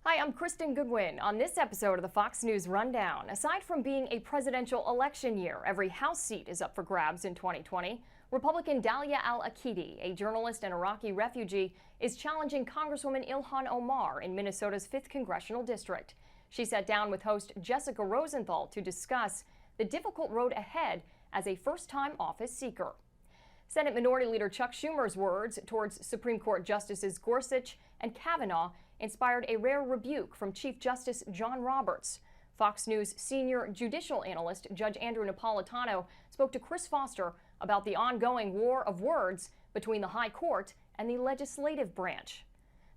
Hi, I'm Kristen Goodwin. On this episode of the Fox News Rundown, aside from being a presidential election year, every House seat is up for grabs in 2020. Republican Dalia Al-Aqidi, a journalist and Iraqi refugee, is challenging Congresswoman Ilhan Omar in Minnesota's 5th Congressional District. She sat down with host Jessica Rosenthal to discuss the difficult road ahead as a first-time office seeker. Senate Minority Leader Chuck Schumer's words towards Supreme Court Justices Gorsuch and Kavanaugh inspired a rare rebuke from Chief Justice John Roberts. Fox News senior judicial analyst Judge Andrew Napolitano spoke to Chris Foster about the ongoing war of words between the High Court and the legislative branch.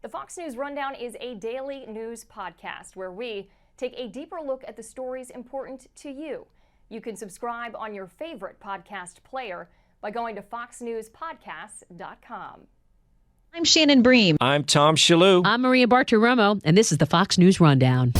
The Fox News Rundown is a daily news podcast where we take a deeper look at the stories important to you. You can subscribe on your favorite podcast player by going to foxnewspodcasts.com. I'm Shannon Bream. I'm Tom Shalhoub. I'm Maria Bartiromo, and this is the Fox News Rundown.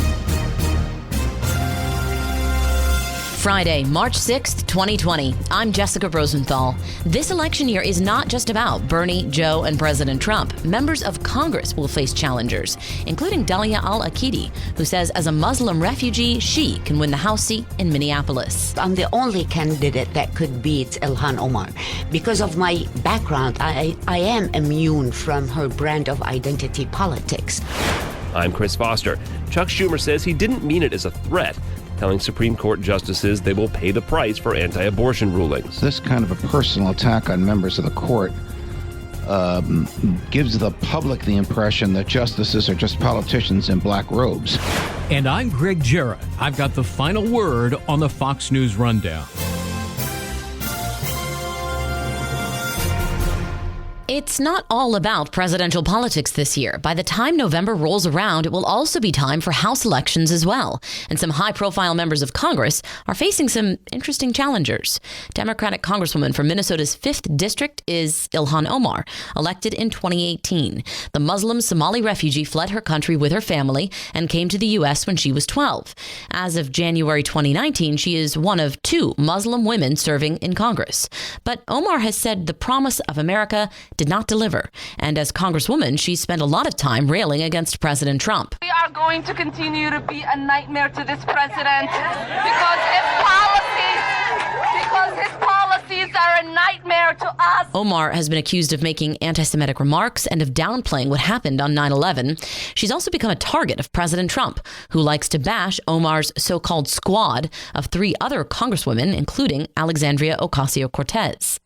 Friday, March 6th, 2020. I'm Jessica Rosenthal. This election year is not just about Bernie, Joe, and President Trump. Members of Congress will face challengers, including Dalia Al-Aqidi, who says as a Muslim refugee, she can win the House seat in Minneapolis. I'm the only candidate that could beat Ilhan Omar. Because of my background, I am immune from her brand of identity politics. I'm Chris Foster. Chuck Schumer says he didn't mean it as a threat, telling Supreme Court justices they will pay the price for anti-abortion rulings. This kind of a personal attack on members of the court gives the public the impression that justices are just politicians in black robes. And I'm Greg Jarrett. I've got the final word on the Fox News Rundown. It's not all about presidential politics this year. By the time November rolls around, it will also be time for House elections as well. And some high-profile members of Congress are facing some interesting challengers. Democratic Congresswoman from Minnesota's 5th District is Ilhan Omar, elected in 2018. The Muslim Somali refugee fled her country with her family and came to the U.S. when she was 12. As of January 2019, she is one of 2 Muslim women serving in Congress. But Omar has said the promise of America did not deliver. And as Congresswoman, she spent a lot of time railing against President Trump. We are going to continue to be a nightmare to this president because his policies are a nightmare to us. Omar has been accused of making anti-Semitic remarks and of downplaying what happened on 9/11. She's also become a target of President Trump, who likes to bash Omar's so-called squad of 3 other congresswomen, including Alexandria Ocasio-Cortez.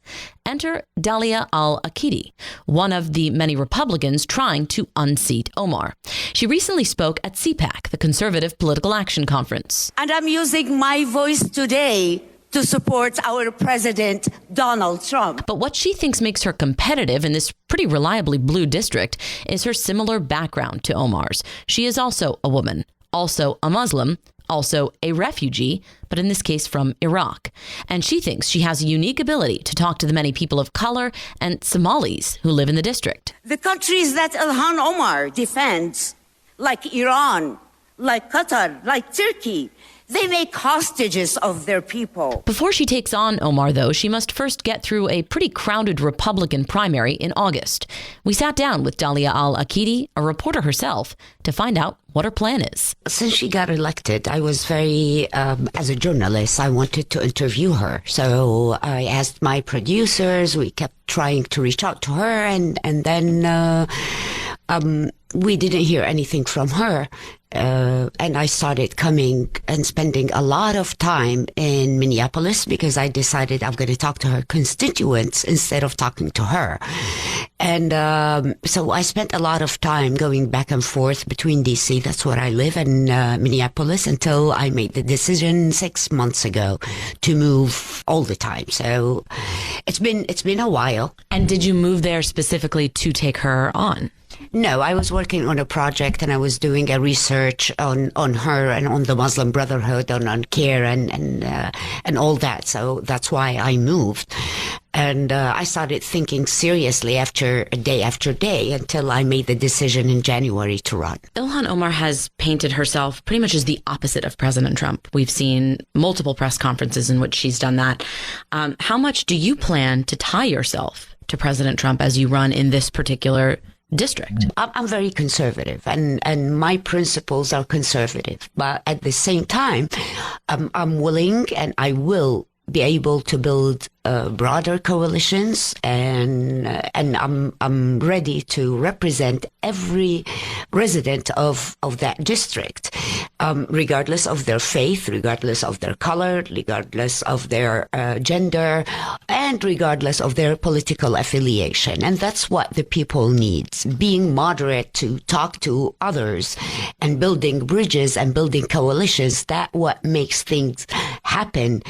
Enter Dalia Al-Aqidi, one of the many Republicans trying to unseat Omar. She recently spoke at CPAC, the Conservative Political Action Conference. And I'm using my voice today to support our president, Donald Trump. But what she thinks makes her competitive in this pretty reliably blue district is her similar background to Omar's. She is also a woman, also a Muslim, also a refugee, but in this case from Iraq. And she thinks she has a unique ability to talk to the many people of color and Somalis who live in the district. The countries that Ilhan Omar defends, like Iran, like Qatar, like Turkey, they make hostages of their people. Before she takes on Omar, though, she must first get through a pretty crowded Republican primary in August. We sat down with Dalia Al-Aqidi, a reporter herself, to find out what her plan is. Since she got elected, I was very, as a journalist, I wanted to interview her. So I asked my producers, we kept trying to reach out to her, and then we didn't hear anything from her. And I started coming and spending a lot of time in Minneapolis because I decided I'm going to talk to her constituents instead of talking to her. And so I spent a lot of time going back and forth between D.C., that's where I live, and Minneapolis, until I made the decision 6 months ago to move all the time. So it's been a while. And did you move there specifically to take her on? No, I was working on a project and I was doing a research on her and on the Muslim Brotherhood, on care and all that. So that's why I moved. And I started thinking seriously after day until I made the decision in January to run. Ilhan Omar has painted herself pretty much as the opposite of President Trump. We've seen multiple press conferences in which she's done that. How much do you plan to tie yourself to President Trump as you run in this particular district. I'm very conservative, and my principles are conservative. But at the same time, I'm willing and I will be able to build broader coalitions, and I'm ready to represent every resident of that district, regardless of their faith, regardless of their color, regardless of their gender, and regardless of their political affiliation. And that's what the people need: being moderate to talk to others and building bridges and building coalitions. That's what makes things happen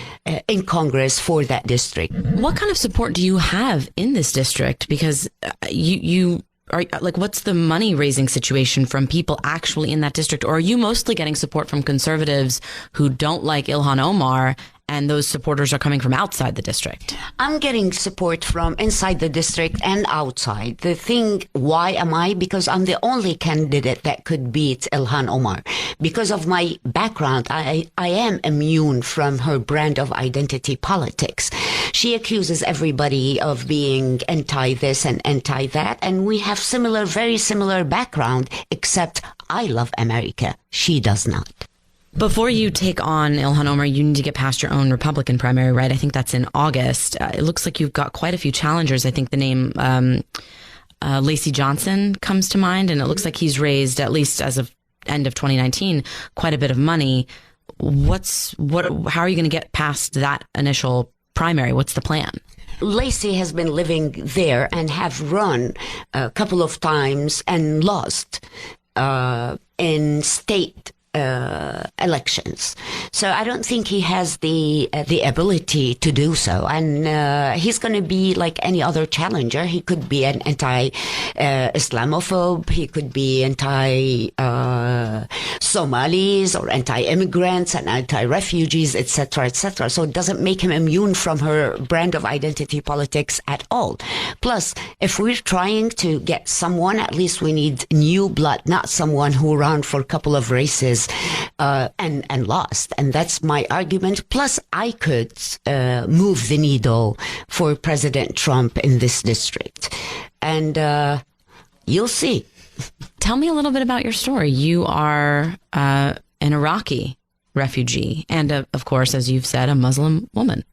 in Congress for that district. What kind of support do you have in this district? Because you are like, what's the money raising situation from people actually in that district? Or are you mostly getting support from conservatives who don't like Ilhan Omar, and those supporters are coming from outside the district? I'm getting support from inside the district and outside. The thing, why am I? Because I'm the only candidate that could beat Ilhan Omar. Because of my background, I am immune from her brand of identity politics. She accuses everybody of being anti-this and anti-that, and we have very similar background, except I love America. She does not. Before you take on Ilhan Omar, you need to get past your own Republican primary, right? I think that's in August. It looks like you've got quite a few challengers. I think the name Lacey Johnson comes to mind, and it looks like he's raised, at least as of end of 2019, quite a bit of money. How are you going to get past that initial primary? What's the plan? Lacey has been living there and have run a couple of times and lost in state elections. So I don't think he has the ability to do so. And he's going to be like any other challenger. He could be an anti-Islamophobe. He could be anti-Somalis or anti-immigrants and anti-refugees, etc., etc. So it doesn't make him immune from her brand of identity politics at all. Plus, if we're trying to get someone, at least we need new blood, not someone who ran for a couple of races and lost. And that's my argument. Plus, I could move the needle for President Trump in this district. And you'll see. Tell me a little bit about your story. You are an Iraqi refugee and, of course, as you've said, a Muslim woman.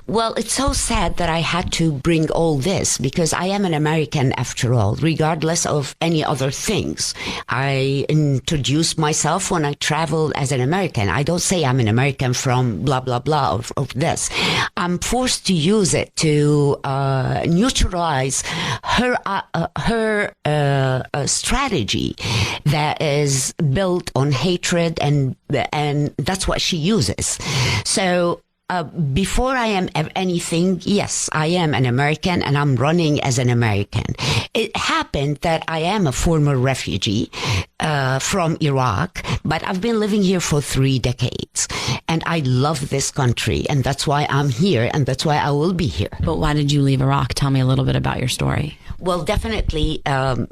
Well, it's so sad that I had to bring all this because I am an American after all, regardless of any other things. I introduce myself when I travel as an American. I don't say I'm an American from blah, blah, blah of this. I'm forced to use it to neutralize her strategy that is built on hatred, and that's what she uses. So before I am anything, yes, I am an American and I'm running as an American. It happened that I am a former refugee from Iraq, but I've been living here for 3 decades and I love this country, and that's why I'm here and that's why I will be here. But why did you leave Iraq? Tell me a little bit about your story. Well, definitely,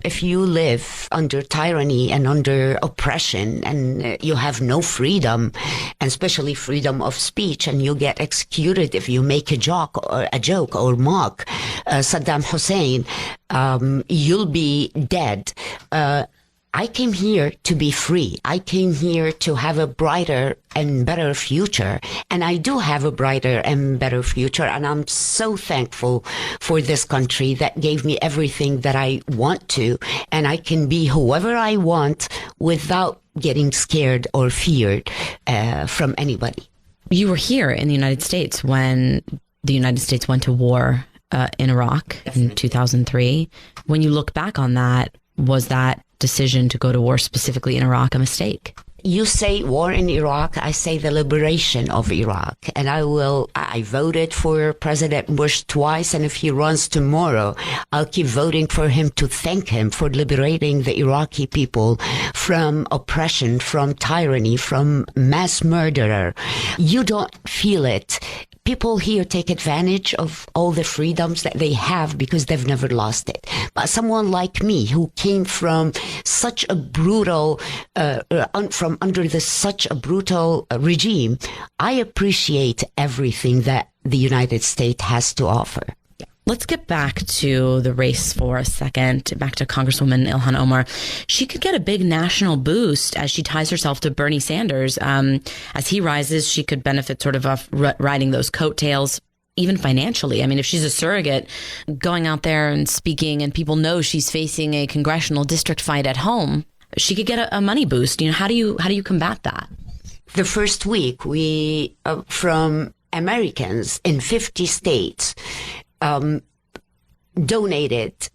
if you live under tyranny and under oppression and you have no freedom, and especially freedom of speech, and you get executed if you make a joke or mock Saddam Hussein, you'll be dead. I came here to be free. I came here to have a brighter and better future. And I do have a brighter and better future. And I'm so thankful for this country that gave me everything that I want to. And I can be whoever I want without getting scared or feared from anybody. You were here in the United States when the United States went to war in Iraq in 2003. When you look back on that, was that decision to go to war specifically in Iraq a mistake? You say war in Iraq, I say the liberation of Iraq. And I voted for President Bush twice, and if he runs tomorrow, I'll keep voting for him to thank him for liberating the Iraqi people from oppression, from tyranny, from mass murderer. You don't feel it. People here take advantage of all the freedoms that they have because they've never lost it. But someone like me who came from such a brutal, from under such a brutal regime, I appreciate everything that the United States has to offer. Let's get back to the race for a second, back to Congresswoman Ilhan Omar. She could get a big national boost as she ties herself to Bernie Sanders. As he rises, she could benefit sort of off riding those coattails, even financially. I mean, if she's a surrogate going out there and speaking and people know she's facing a congressional district fight at home, she could get a money boost. You know, how do you combat that? The first week, we, from Americans in 50 states, donated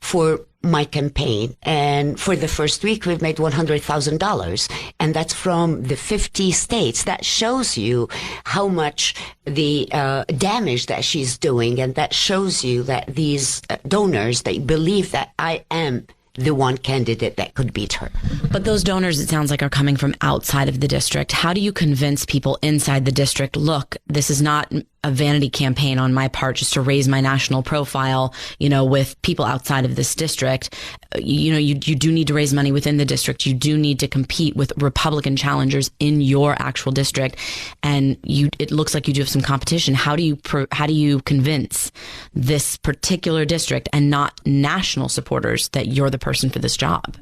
for my campaign. And for the first week, we've made $100,000. And that's from the 50 states. That shows you how much the damage that she's doing. And that shows you that these donors, they believe that I am the one candidate that could beat her. But those donors, it sounds like, are coming from outside of the district. How do you convince people inside the district, look, this is not a vanity campaign on my part just to raise my national profile, you know, with people outside of this district? You know, you do need to raise money within the district. You do need to compete with Republican challengers in your actual district. And it looks like you do have some competition. How do you convince this particular district and not national supporters that you're the person for this job?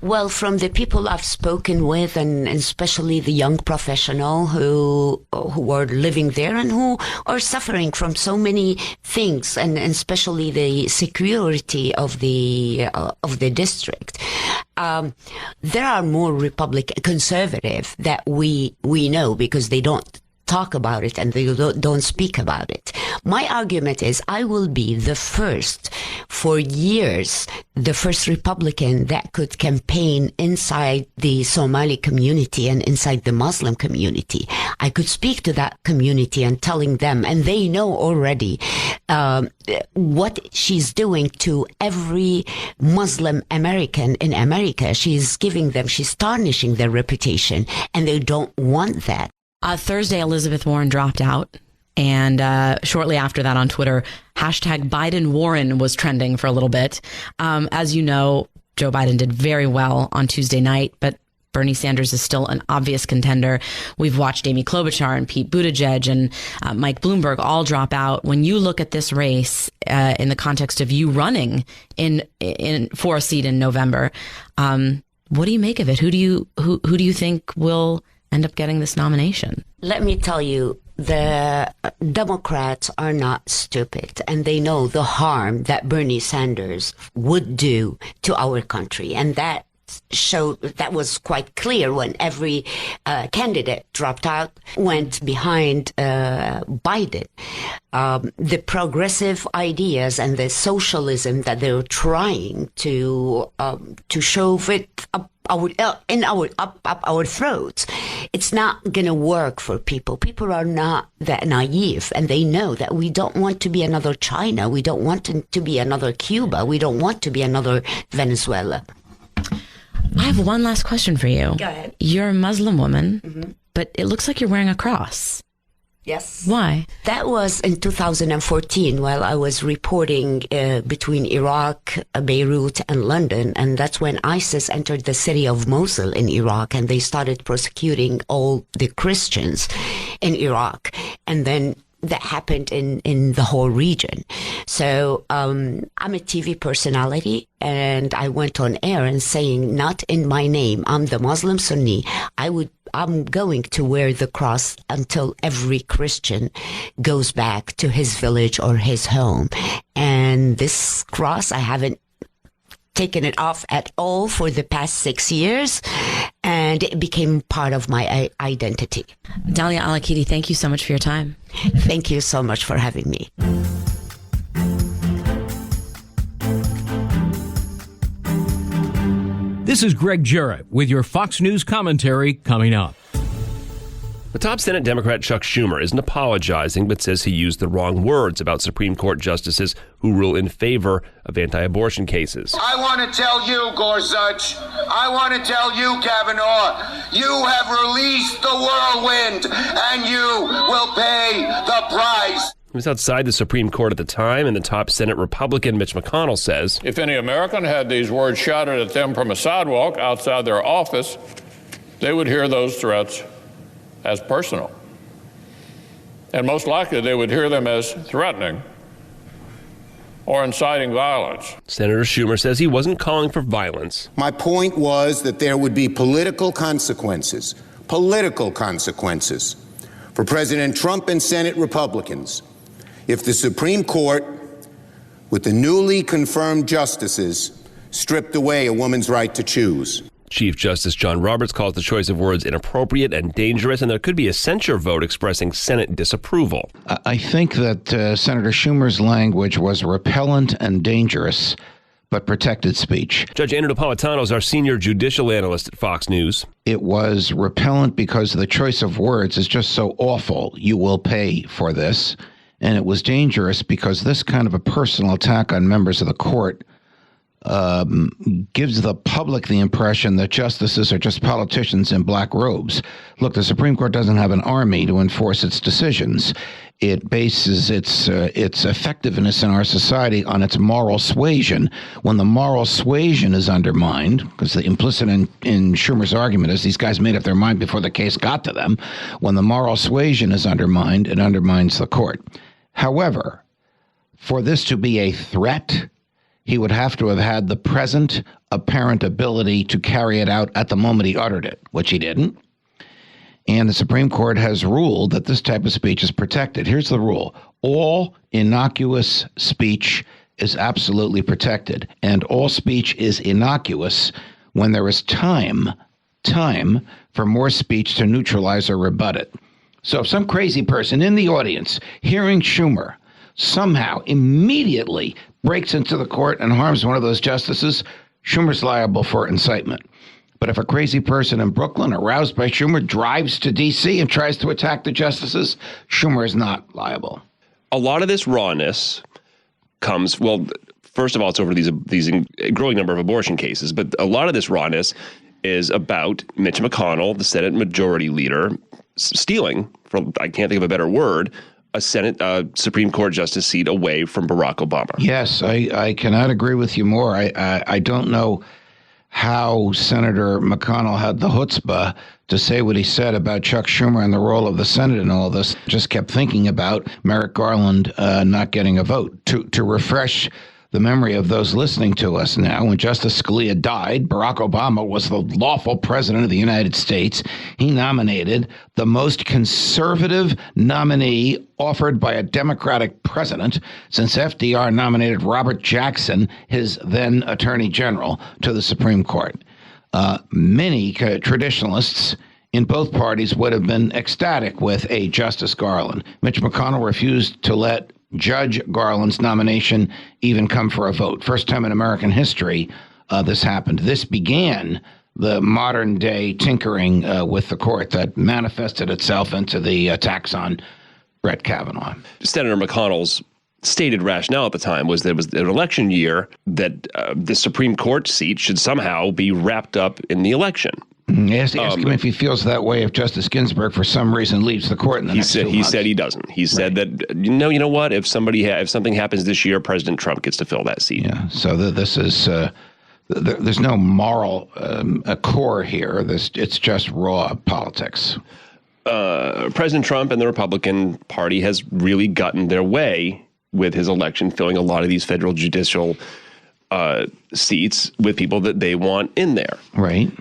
Well, from the people I've spoken with, and especially the young professional who are living there and who are suffering from so many things, and especially the security of the district. There are more Republican conservative that we know because they don't talk about it and they don't speak about it. My argument is I will be the first for years, the first Republican that could campaign inside the Somali community and inside the Muslim community. I could speak to that community and telling them, and they know already what she's doing to every Muslim American in America. She's tarnishing their reputation, and they don't want that. Thursday, Elizabeth Warren dropped out. And shortly after that on Twitter, hashtag Biden Warren was trending for a little bit. As you know, Joe Biden did very well on Tuesday night, but Bernie Sanders is still an obvious contender. We've watched Amy Klobuchar and Pete Buttigieg and Mike Bloomberg all drop out. When you look at this race in the context of you running for a seat in November, what do you make of it? Who do you think will end up getting this nomination? Let me tell you, the Democrats are not stupid, and they know the harm that Bernie Sanders would do to our country. And that was quite clear when every candidate dropped out, went behind Biden. The progressive ideas and the socialism that they're trying to shove it up our throats, it's not going to work for people. People are not that naive, and they know that we don't want to be another China. We don't want to be another Cuba. We don't want to be another Venezuela. I have one last question for you. Go ahead. You're a Muslim woman, but it looks like you're wearing a cross. Yes. Why? That was in 2014 while I was reporting between Iraq, Beirut, and London. And that's when ISIS entered the city of Mosul in Iraq, and they started persecuting all the Christians in Iraq. And then that happened in the whole region. So I'm a TV personality, and I went on air and saying, not in my name, I'm the Muslim Sunni. I'm going to wear the cross until every Christian goes back to his village or his home. And this cross, I haven't taken it off at all for the past 6 years, and it became part of my identity. Dalia Al-Aqidi, thank you so much for your time. Thank you so much for having me. This is Greg Jarrett with your Fox News commentary coming up. The top Senate Democrat Chuck Schumer isn't apologizing, but says he used the wrong words about Supreme Court justices who rule in favor of anti-abortion cases. I want to tell you, Gorsuch, I want to tell you, Kavanaugh, you have released the whirlwind, and you will pay the price. He was outside the Supreme Court at the time, and the top Senate Republican Mitch McConnell says, if any American had these words shouted at them from a sidewalk outside their office, they would hear those threats as personal. And most likely they would hear them as threatening. or inciting violence. Senator Schumer says he wasn't calling for violence. My point was that there would be political consequences for President Trump and Senate Republicans if the Supreme Court, with the newly confirmed justices, stripped away a woman's right to choose. Chief Justice John Roberts calls the choice of words inappropriate and dangerous, and there could be a censure vote expressing Senate disapproval. I think that Senator Schumer's language was repellent and dangerous, but protected speech. Judge Andrew Napolitano is our senior judicial analyst at Fox News. It was repellent because the choice of words is just so awful. You will pay for this. And it was dangerous because this kind of a personal attack on members of the court gives the public the impression that justices are just politicians in black robes. Look, the Supreme Court doesn't have an army to enforce its decisions. It bases its effectiveness in our society on its moral suasion. When the moral suasion is undermined, because the implicit in Schumer's argument is these guys made up their mind before the case got to them. When the moral suasion is undermined, it undermines the court. However, for this to be a threat, he would have to have had the present apparent ability to carry it out at the moment he uttered it, which he didn't. And the Supreme Court has ruled that this type of speech is protected. Here's the rule. All innocuous speech is absolutely protected, and all speech is innocuous when there is time for more speech to neutralize or rebut it. So if some crazy person in the audience hearing Schumer somehow immediately breaks into the court and harms one of those justices, Schumer's liable for incitement. But if a crazy person in Brooklyn, aroused by Schumer, drives to D.C. and tries to attack the justices, Schumer is not liable. A lot of this rawness comes, well, first of all, it's over these growing number of abortion cases, but a lot of this rawness is about Mitch McConnell, the Senate Majority Leader, stealing, I can't think of a better word, a Supreme Court justice seat away from Barack Obama. Yes, I cannot agree with you more. I don't know how Senator McConnell had the chutzpah to say what he said about Chuck Schumer and the role of the Senate in all this. Just kept thinking about Merrick Garland not getting a vote. To refresh the memory of those listening to us now, when Justice Scalia died, Barack Obama was the lawful president of the United States. He nominated the most conservative nominee offered by a Democratic president since FDR nominated Robert Jackson, his then Attorney General, to the Supreme Court. Many traditionalists in both parties would have been ecstatic with a Justice Garland. Mitch McConnell refused to let Judge Garland's nomination even come for a vote. First time in American history this happened. This began the modern day tinkering with the court that manifested itself into the attacks on Brett Kavanaugh. Senator McConnell's stated rationale at the time was that it was an election year, that the Supreme Court seat should somehow be wrapped up in the election. Ask him if he feels that way if Justice Ginsburg, for some reason, leaves the court in the next 2 months. He said he doesn't. He said that, you know what, if something happens this year, President Trump gets to fill that seat. Yeah, so this is, there's no moral core here. It's just raw politics. President Trump and the Republican Party has really gotten their way with his election, filling a lot of these federal judicial seats with people that they want in there. Right.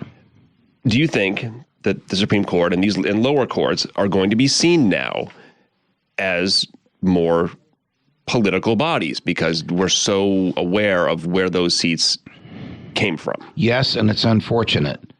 Do you think that the Supreme Court and lower courts are going to be seen now as more political bodies because we're so aware of where those seats came from? Yes, and it's unfortunate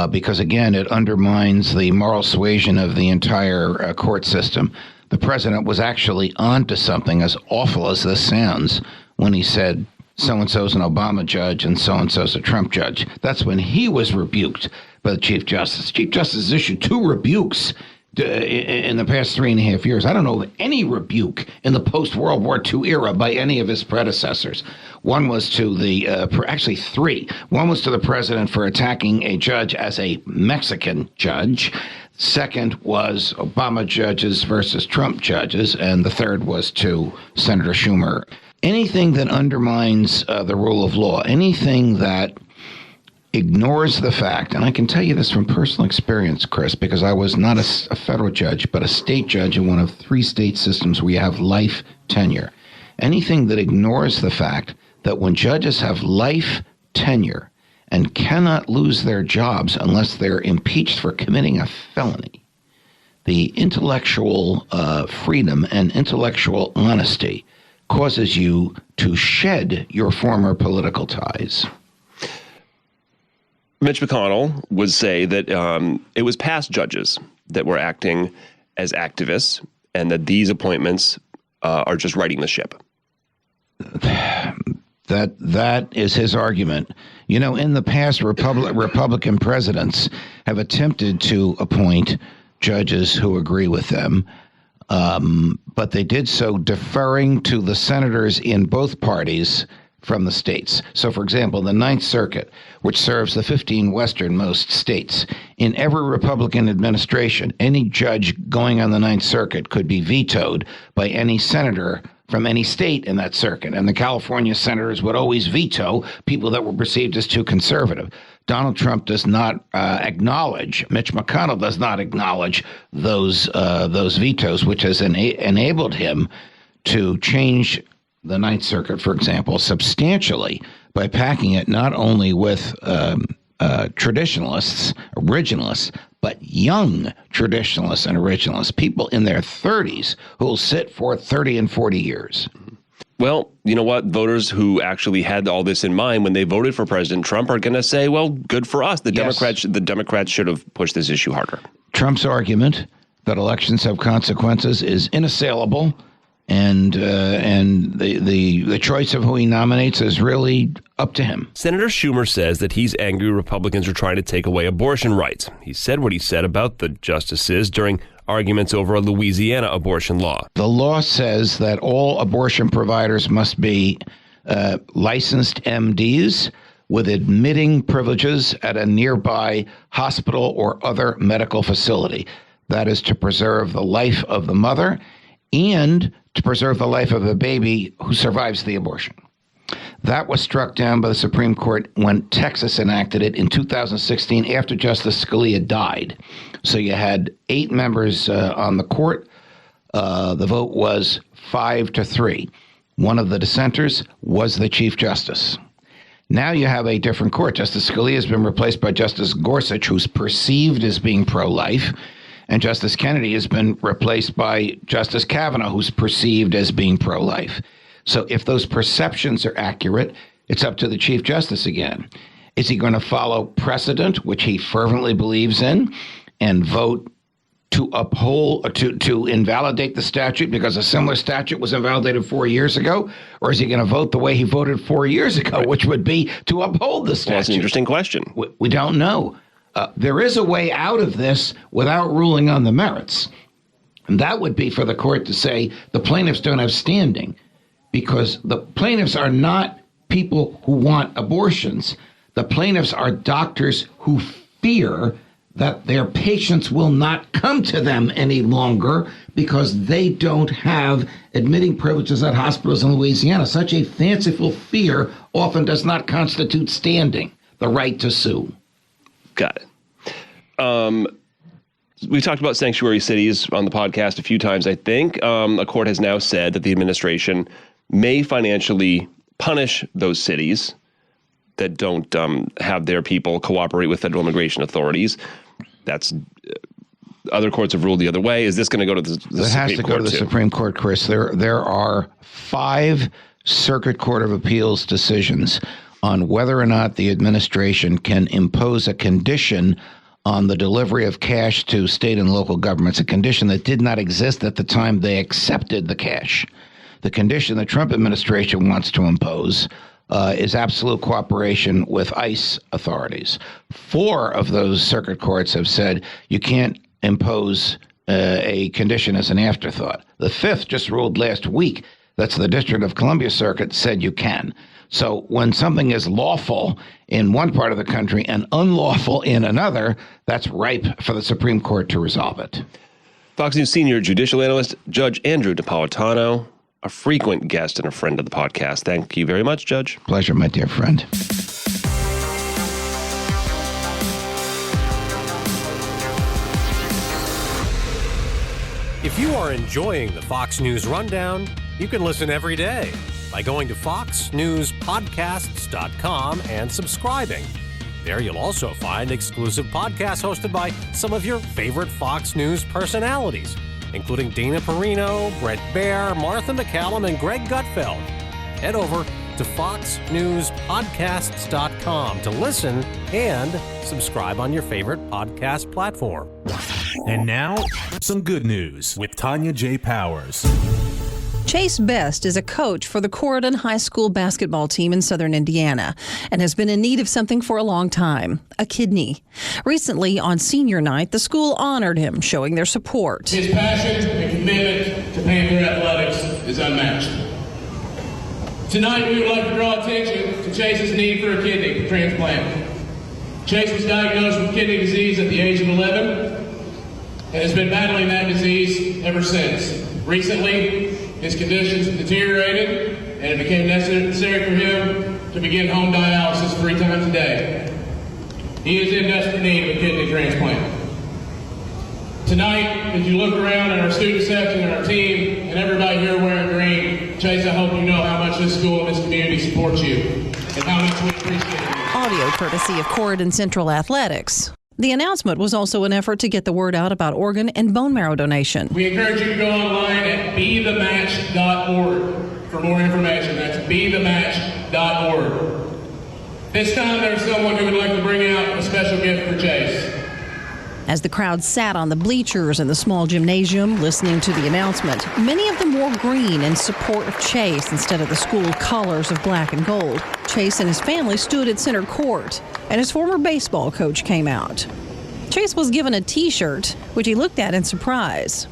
because, again, it undermines the moral suasion of the entire court system. The president was actually onto something, as awful as this sounds, when he said so-and-so's an Obama judge and so-and-so's a Trump judge. That's when he was rebuked by the Chief Justice. Chief Justice issued 2 rebukes in the past 3.5 years. I don't know of any rebuke in the post-World War II era by any of his predecessors. One was to the, actually 3. One was to the president for attacking a judge as a Mexican judge. Second was Obama judges versus Trump judges. And the third was to Senator Schumer. Anything that undermines the rule of law, anything that ignores the fact, and I can tell you this from personal experience, Chris, because I was not a federal judge, but a state judge in one of 3 state systems where you have life tenure. anything that ignores the fact that when judges have life tenure and cannot lose their jobs unless they're impeached for committing a felony, the intellectual freedom and intellectual honesty causes you to shed your former political ties. Mitch McConnell would say that it was past judges that were acting as activists and that these appointments are just righting the ship. That is his argument. You know, in the past, Republican presidents have attempted to appoint judges who agree with them, but they did so deferring to the senators in both parties from the states. So, for example, the Ninth Circuit, which serves the 15 westernmost states, in every Republican administration, any judge going on the Ninth Circuit could be vetoed by any senator from any state in that circuit. And the California senators would always veto people that were perceived as too conservative. Donald Trump does not acknowledge, Mitch McConnell does not acknowledge those vetoes, which has enabled him to change the Ninth Circuit, for example, substantially by packing it not only with traditionalists, originalists, but young traditionalists and originalists, people in their 30s who will sit for 30 and 40 years. Well, you know what? Voters who actually had all this in mind when they voted for President Trump are going to say, well, good for us. The Democrats should have pushed this issue harder. Trump's argument that elections have consequences is inassailable, and the choice of who he nominates is really up to him. Senator Schumer says that he's angry Republicans are trying to take away abortion rights. He said what he said about the justices during arguments over a Louisiana abortion law. The law says that all abortion providers must be licensed MDs with admitting privileges at a nearby hospital or other medical facility. That is to preserve the life of the mother and to preserve the life of the baby who survives the abortion. That was struck down by the Supreme Court when Texas enacted it in 2016 after Justice Scalia died. So you had 8 members on the court. The vote was 5-3. One of the dissenters was the Chief Justice. Now you have a different court. Justice Scalia has been replaced by Justice Gorsuch, who's perceived as being pro-life. And Justice Kennedy has been replaced by Justice Kavanaugh, who's perceived as being pro-life. So if those perceptions are accurate, it's up to the Chief Justice again. Is he going to follow precedent, which he fervently believes in, and vote to uphold, to invalidate the statute because a similar statute was invalidated 4 years ago? Or is he going to vote the way he voted 4 years ago, which would be to uphold the statute? Well, that's an interesting question. We don't know. There is a way out of this without ruling on the merits. And that would be for the court to say the plaintiffs don't have standing, because the plaintiffs are not people who want abortions. The plaintiffs are doctors who fear that their patients will not come to them any longer because they don't have admitting privileges at hospitals in Louisiana. Such a fanciful fear often does not constitute standing, the right to sue. Got it. We've talked about sanctuary cities on the podcast a few times, I think. A court has now said that the administration may financially punish those cities that don't have their people cooperate with federal immigration authorities. That's other courts have ruled the other way. Is this going to go to the Supreme Court? It has to go to the Supreme Court, Chris. There are 5 Circuit Court of Appeals decisions on whether or not the administration can impose a condition on the delivery of cash to state and local governments, a condition that did not exist at the time they accepted the cash. The condition the Trump administration wants to impose is absolute cooperation with ICE authorities. 4 of those circuit courts have said you can't impose a condition as an afterthought. The 5th just ruled last week, that's the District of Columbia Circuit, said you can. So when something is lawful in one part of the country and unlawful in another, that's ripe for the Supreme Court to resolve it. Fox News senior judicial analyst, Judge Andrew Napolitano, a frequent guest and a friend of the podcast. Thank you very much, Judge. Pleasure, my dear friend. If you are enjoying the Fox News Rundown, You can listen every day by going to foxnewspodcasts.com and subscribing. There you'll also find exclusive podcasts hosted by some of your favorite Fox News personalities, including Dana Perino, Brett Baer, Martha McCallum, and Greg Gutfeld. Head over to foxnewspodcasts.com to listen and subscribe on your favorite podcast platform. And now, some good news with Tanya J. Powers. Chase Best is a coach for the Corydon High School basketball team in southern Indiana and has been in need of something for a long time, a kidney. Recently, on senior night, the school honored him, showing their support. His passion and commitment to Panther athletics is unmatched. Tonight, we would like to draw attention to Chase's need for a kidney transplant. Chase was diagnosed with kidney disease at the age of 11 and has been battling that disease ever since. Recently, his conditions deteriorated and it became necessary for him to begin home dialysis 3 times a day. He is in desperate need of a kidney transplant. Tonight, as you look around at our student section and our team and everybody here wearing green, Chase, I hope you know how much this school and this community supports you and how much we appreciate it. Audio courtesy of Corydon Central Athletics. The announcement was also an effort to get the word out about organ and bone marrow donation. We encourage you to go online at bethematch.org for more information. That's bethematch.org. This time there's someone who would like to bring out a special gift for Chase. As the crowd sat on the bleachers in the small gymnasium listening to the announcement, many of them wore green in support of Chase instead of the school colors of black and gold. Chase and his family stood at center court, and his former baseball coach came out. Chase was given a T-shirt, which he looked at in surprise.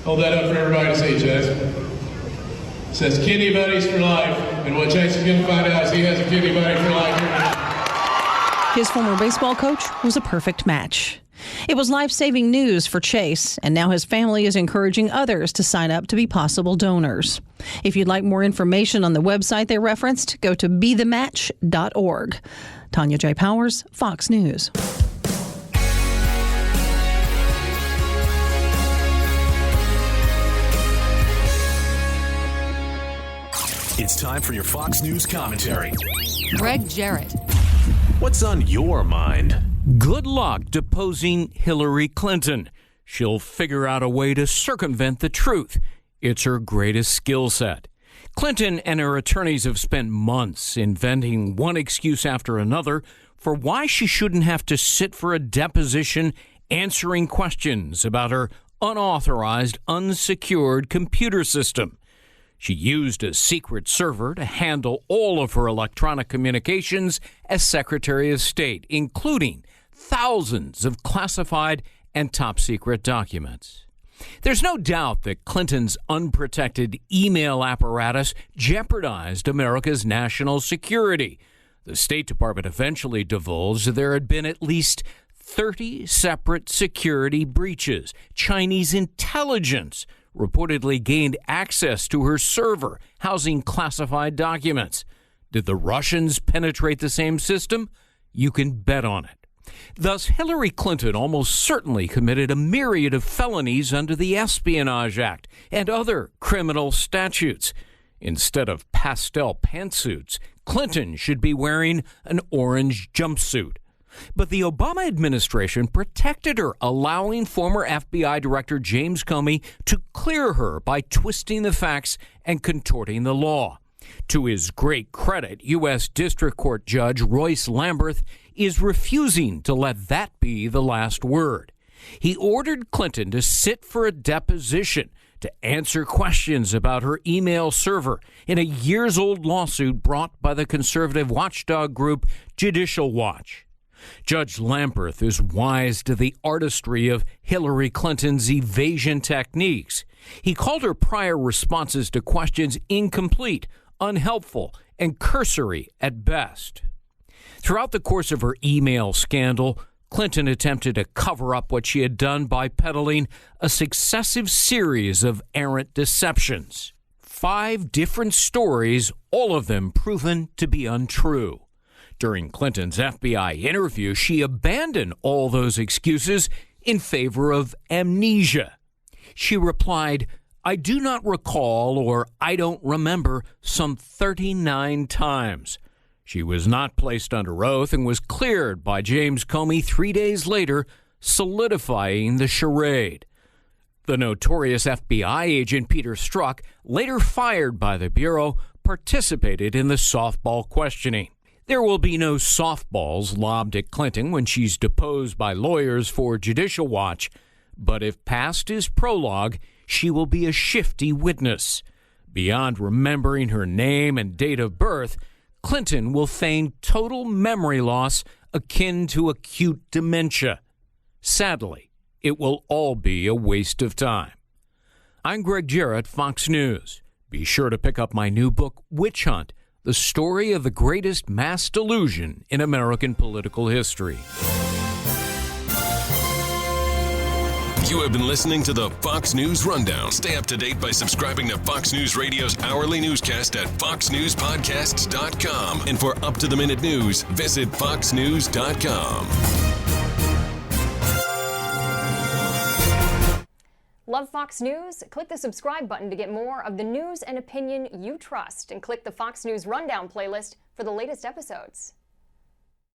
Hold that up for everybody to see, Chase. It says Kidney Buddies for Life, and what Chase is going to find out is he has a kidney buddy for life here now. His former baseball coach was a perfect match. It was life-saving news for Chase, and now his family is encouraging others to sign up to be possible donors. If you'd like more information on the website they referenced, go to bethematch.org. Tanya J. Powers, Fox News. It's time for your Fox News commentary. Greg Jarrett. What's on your mind? Good luck deposing Hillary Clinton. She'll figure out a way to circumvent the truth. It's her greatest skill set. Clinton and her attorneys have spent months inventing one excuse after another for why she shouldn't have to sit for a deposition answering questions about her unauthorized, unsecured computer system. She used a secret server to handle all of her electronic communications as Secretary of State, including thousands of classified and top-secret documents. There's no doubt that Clinton's unprotected email apparatus jeopardized America's national security. The State Department eventually divulged there had been at least 30 separate security breaches. Chinese intelligence reportedly gained access to her server housing classified documents. Did the Russians penetrate the same system? You can bet on it. Thus, Hillary Clinton almost certainly committed a myriad of felonies under the Espionage Act and other criminal statutes. Instead of pastel pantsuits, Clinton should be wearing an orange jumpsuit. But the Obama administration protected her, allowing former FBI Director James Comey to clear her by twisting the facts and contorting the law. To his great credit, U.S. District Court Judge Royce Lamberth is refusing to let that be the last word. He ordered Clinton to sit for a deposition to answer questions about her email server in a years-old lawsuit brought by the conservative watchdog group Judicial Watch. Judge Lamberth is wise to the artistry of Hillary Clinton's evasion techniques. He called her prior responses to questions incomplete, unhelpful, and cursory at best. Throughout the course of her email scandal, Clinton attempted to cover up what she had done by peddling a successive series of errant deceptions. 5 different stories, all of them proven to be untrue. During Clinton's FBI interview, she abandoned all those excuses in favor of amnesia. She replied, I do not recall or I don't remember some 39 times. She was not placed under oath and was cleared by James Comey 3 days later, solidifying the charade. The notorious FBI agent Peter Strzok, later fired by the Bureau, participated in the softball questioning. There will be no softballs lobbed at Clinton when she's deposed by lawyers for Judicial Watch, but if past is prologue, she will be a shifty witness. Beyond remembering her name and date of birth, Clinton will feign total memory loss akin to acute dementia. Sadly, it will all be a waste of time. I'm Greg Jarrett, Fox News. Be sure to pick up my new book, Witch Hunt, the story of the greatest mass delusion in American political history. You have been listening to the Fox News Rundown. Stay up to date by subscribing to Fox News Radio's hourly newscast at foxnewspodcasts.com. And for up-to-the-minute news, visit foxnews.com. Love Fox News? Click the subscribe button to get more of the news and opinion you trust, and click the Fox News Rundown playlist for the latest episodes.